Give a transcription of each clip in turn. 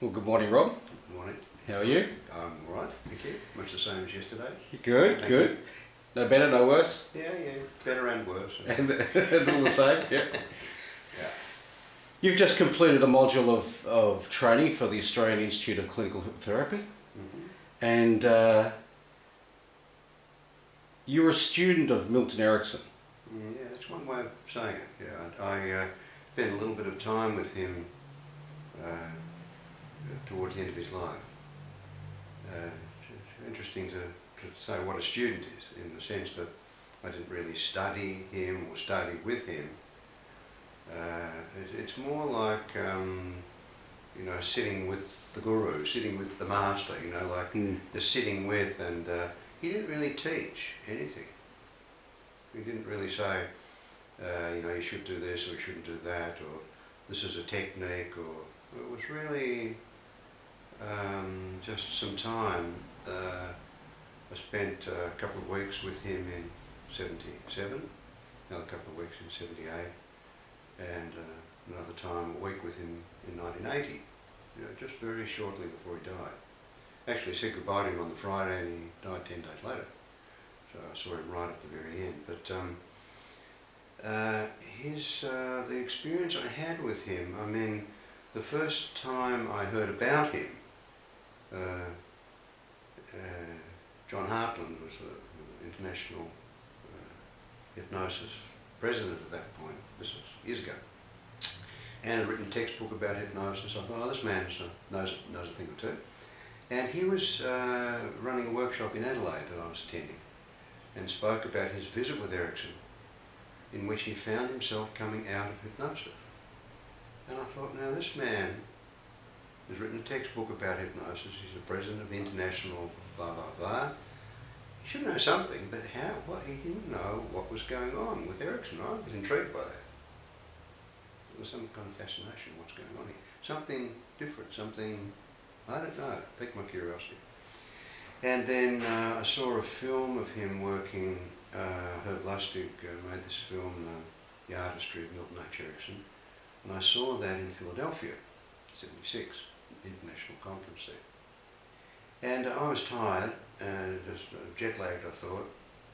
Well, good morning, Rob. Good morning. How are you? I'm all right, thank you. Much the same as yesterday. Good, Thank good. you. No better, no worse? Yeah, better and worse. And all the same, yeah. Yeah. You've just completed a module of training for the Australian Institute of Clinical Therapy. And you're a student of Milton Erickson. Yeah, that's one way of saying it. Yeah, I spent a little bit of time with him towards the end of his life. It's interesting to say what a student is, in the sense that I didn't really study him or study with him. It's more like sitting with the guru, sitting with the master, just sitting with, and he didn't really teach anything. He didn't really say, you should do this or you shouldn't do that, or this is a technique, or it was really just some time. I spent a couple of weeks with him in 77, another couple of weeks in 78, and another time, a week with him in 1980, just very shortly before he died. Actually, I said goodbye to him on the Friday and he died 10 days later. So I saw him right at the very end. But the experience I had with him, I mean, the first time I heard about him, John Hartland was an international hypnosis president at that point. This was years ago. And had written a textbook about hypnosis. I thought, oh, this man knows a thing or two. And he was running a workshop in Adelaide that I was attending, and spoke about his visit with Erickson, in which he found himself coming out of hypnosis. And I thought, now this man has written a textbook about hypnosis, he's the president of the international blah blah blah. He should know something, but how? Well, he didn't know what was going on with Erickson. I was intrigued by that. There was some kind of fascination with what's going on here. Something different, something, I don't know, piqued my curiosity. And then I saw a film of him working. Herb Lustig made this film, The Artistry of Milton H. Erickson, and I saw that in Philadelphia, 76, international conference there. And I was tired, just jet lagged I thought.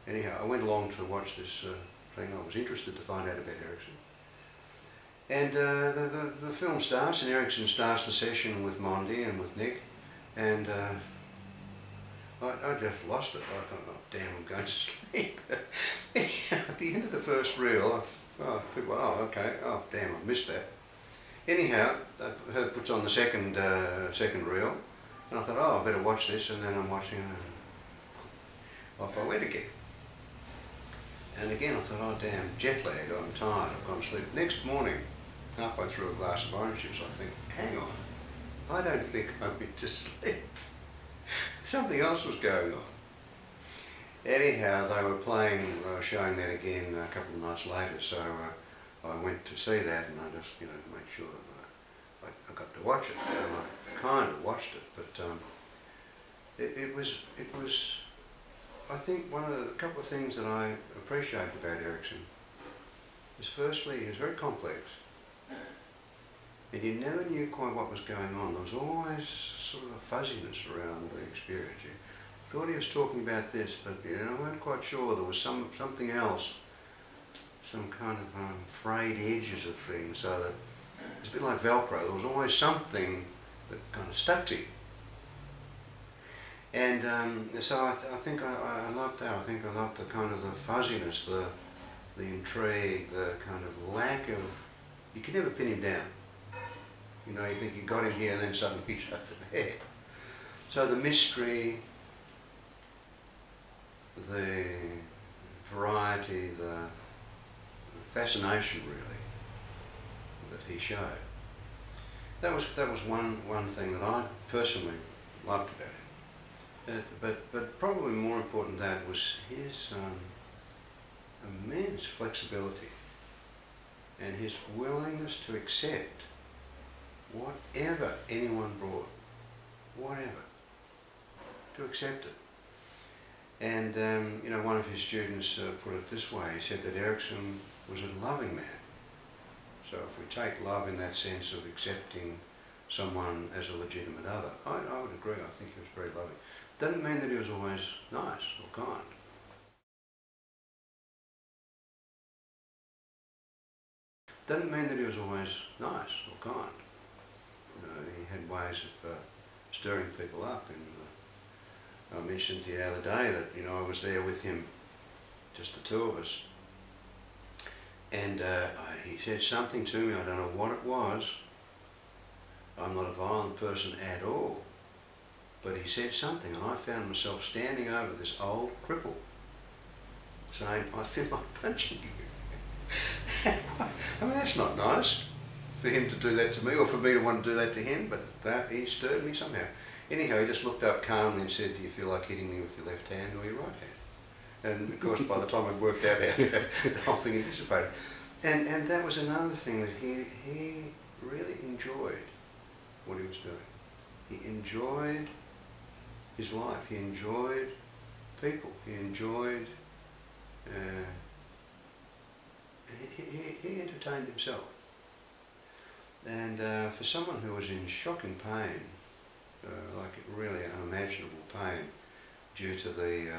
Anyhow, I went along to watch this thing. I was interested to find out about Erickson. And the film starts, and Erickson starts the session with Mondi and with Nick, and I just lost it. I thought, oh damn, I'm going to sleep. At the end of the first reel, okay, oh damn, I missed that. Anyhow, Herb puts on the second reel, and I thought, oh, I better watch this, and then I'm watching it, and off I went again. And again I thought, oh damn, jet lag, I'm tired, I've gone to sleep. Next morning, halfway through a glass of orange juice, I think, hang on, I don't think I went to sleep. Something else was going on. Anyhow, they were showing that again a couple of nights later, so I went to see that, and I just, made sure that I got to watch it, and I kind of watched it, but it was, I think a couple of things that I appreciate about Erickson is, firstly, he was very complex, and you never knew quite what was going on. There was always sort of a fuzziness around the experience. You thought he was talking about this, but I weren't quite sure. There was something else, some kind of frayed edges of things, so that it's a bit like Velcro. There was always something that kind of stuck to you. And so I think I loved that. I think I loved the kind of the fuzziness, the intrigue, the kind of lack of, you could never pin him down. You think you got him here and then suddenly he's over there. So the mystery, the variety, the fascination really that he showed. That was one thing that I personally loved about him. But probably more important than that was his immense flexibility and his willingness to accept whatever anyone brought, whatever, to accept it. And one of his students put it this way. He said that Erickson was a loving man. So if we take love in that sense of accepting someone as a legitimate other. I would agree. I think he was very loving. Doesn't mean that he was always nice or kind. Doesn't mean that he was always nice or kind. You know, he had ways of stirring people up. And I mentioned the other day that, you know, I was there with him, just the two of us, and he said something to me. I don't know what it was. I'm not a violent person at all, but he said something, and I found myself standing over this old cripple, saying, "I feel like punching you." I mean, that's not nice for him to do that to me, or for me to want to do that to him, but that he stirred me somehow. Anyhow, he just looked up calmly and said, "Do you feel like hitting me with your left hand or your right hand?" And of course, by the time I'd worked out how the whole thing had dissipated. And that was another thing, that he really enjoyed what he was doing. He enjoyed his life. He enjoyed people. He enjoyed... he entertained himself. And for someone who was in shocking pain, like really unimaginable pain, due to the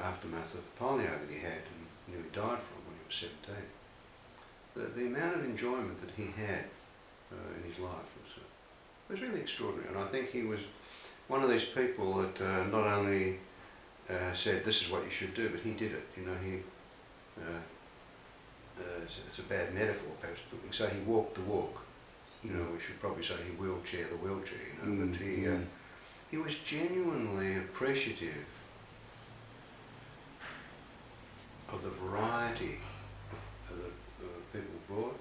aftermath of polio that he had and nearly died from when he was 17, the amount of enjoyment that he had in his life was really extraordinary. And I think he was one of these people that not only said this is what you should do, but he did it. You know, he it's a bad metaphor perhaps, but we can say he walked the walk. You know, we should probably say he wheelchair the wheelchair. You know, but he was genuinely appreciative of the variety of the people brought,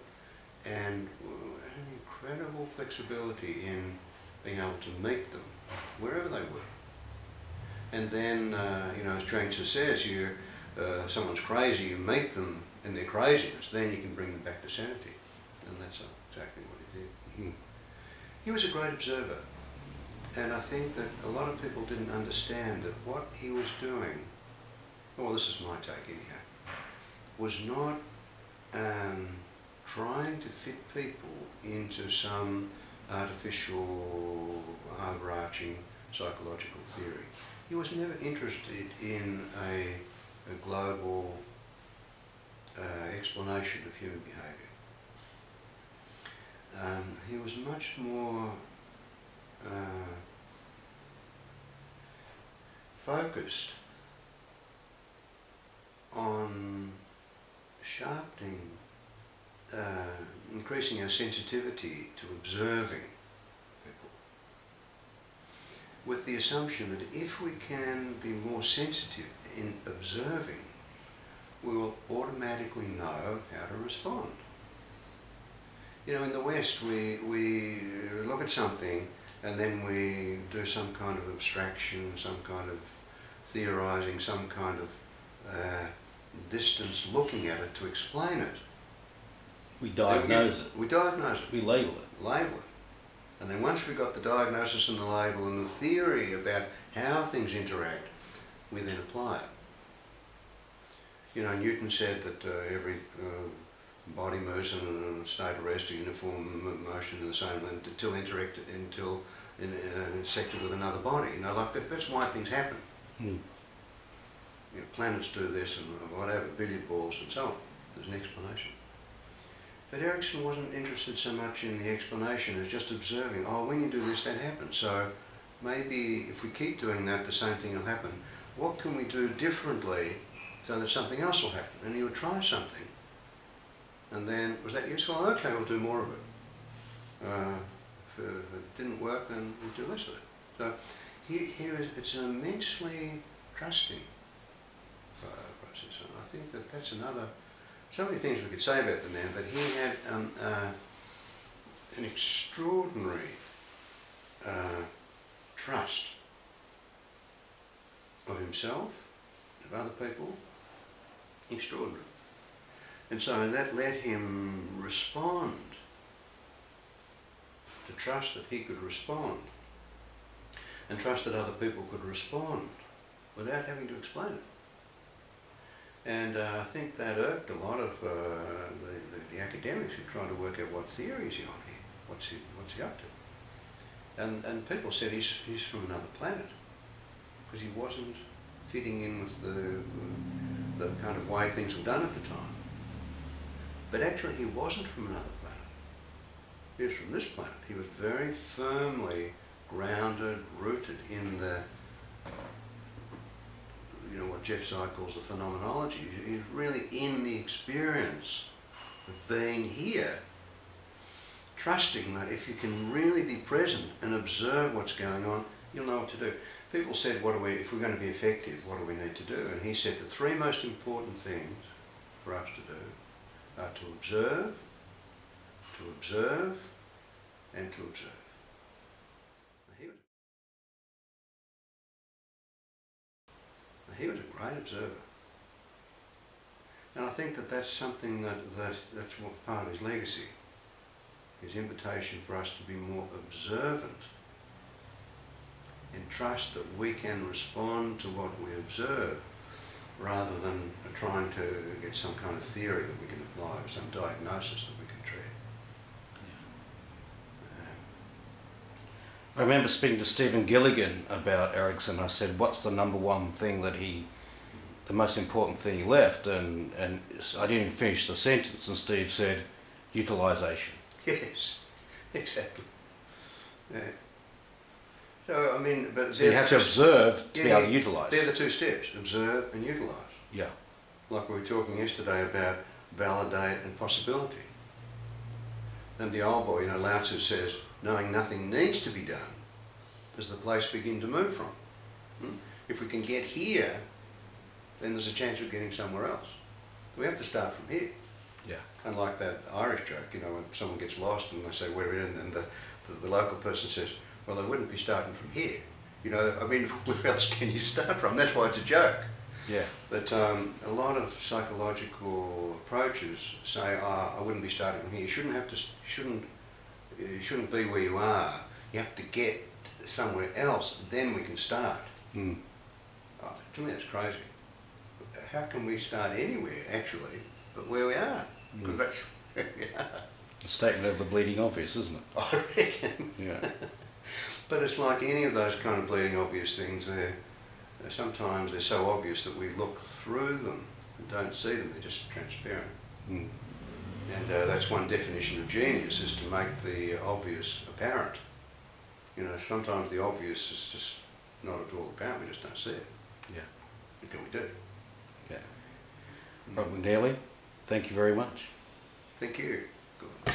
and an incredible flexibility in being able to meet them wherever they were. And then, you know, as Trencher says, someone's crazy, you meet them in their craziness, then you can bring them back to sanity. And that's exactly what he did. He was a great observer. And I think that a lot of people didn't understand that what he was doing, well, this is my take anyhow, was not trying to fit people into some artificial, overarching psychological theory. He was never interested in a global explanation of human behaviour. He was much more focused on sharpening, increasing our sensitivity to observing people, with the assumption that if we can be more sensitive in observing, we will automatically know how to respond. You know, in the West, we look at something and then we do some kind of abstraction, some kind of theorising, some kind of distance looking at it to explain it. We diagnose it. We diagnose it. We label it. Label it. And then once we've got the diagnosis and the label and the theory about how things interact, we then apply it. You know, Newton said that every body moves in a state of rest, a uniform motion in the same, until intersected with another body. You know, like that's why things happen. You know, planets do this and whatever, billiard balls and so on. There's an explanation. But Erickson wasn't interested so much in the explanation as just observing, oh, when you do this, that happens. So maybe if we keep doing that, the same thing will happen. What can we do differently so that something else will happen? And he would try something. And then, was that useful? Okay, we'll do more of it. If it didn't work, then we'll do less of it. So it's an immensely trusting process. And I think that that's another... So many things we could say about the man, but he had an extraordinary trust of himself, of other people, extraordinary. And so that let him respond, to trust that he could respond, and trust that other people could respond without having to explain it. And I think that irked a lot of the academics who tried to work out what theory is he on here, what's he up to. And people said he's from another planet because he wasn't fitting in with the kind of way things were done at the time. But actually he wasn't from another planet. He was from this planet. He was very firmly grounded, rooted in the, you know, what Jeff Sy calls the phenomenology. He's really in the experience of being here, trusting that if you can really be present and observe what's going on, you'll know what to do. People said, if we're going to be effective, what do we need to do? And he said the three most important things for us to do are to observe, and to observe. He was a great observer. And I think that that's something that's part of his legacy, his invitation for us to be more observant and trust that we can respond to what we observe rather than trying to get some kind of theory that we can apply or some diagnosis that we can treat. I remember speaking to Stephen Gilligan about Erickson. I said, what's the number one thing that the most important thing he left? And I didn't even finish the sentence, and Steve said, utilisation. Yes, exactly. Yeah. So, I mean, but so you have to observe to be able to utilise. They're the two steps, observe and utilise. Yeah. Like we were talking yesterday about validate and possibility. And the old boy, you know, Lao Tzu says, knowing nothing needs to be done, does the place begin to move from? If we can get here, then there's a chance of getting somewhere else. We have to start from here. Yeah. Unlike that Irish joke, you know, when someone gets lost and they say, where are we in? And the local person says, well, they wouldn't be starting from here. You know, I mean, where else can you start from? That's why it's a joke. Yeah. But a lot of psychological approaches say, I wouldn't be starting from here. You shouldn't be where you are. You have to get somewhere else, then we can start. To me, that's crazy. How can we start anywhere, actually, but where we are? Because that's where we are. A statement of the bleeding obvious, isn't it? I reckon. Yeah. But it's like any of those kind of bleeding obvious things. Sometimes they're so obvious that we look through them and don't see them. They're just transparent. And that's one definition of genius, is to make the obvious apparent. You know, sometimes the obvious is just not at all apparent. We just don't see it. Yeah. Until we do. Yeah. Rob McNeilly, thank you very much. Thank you. Good.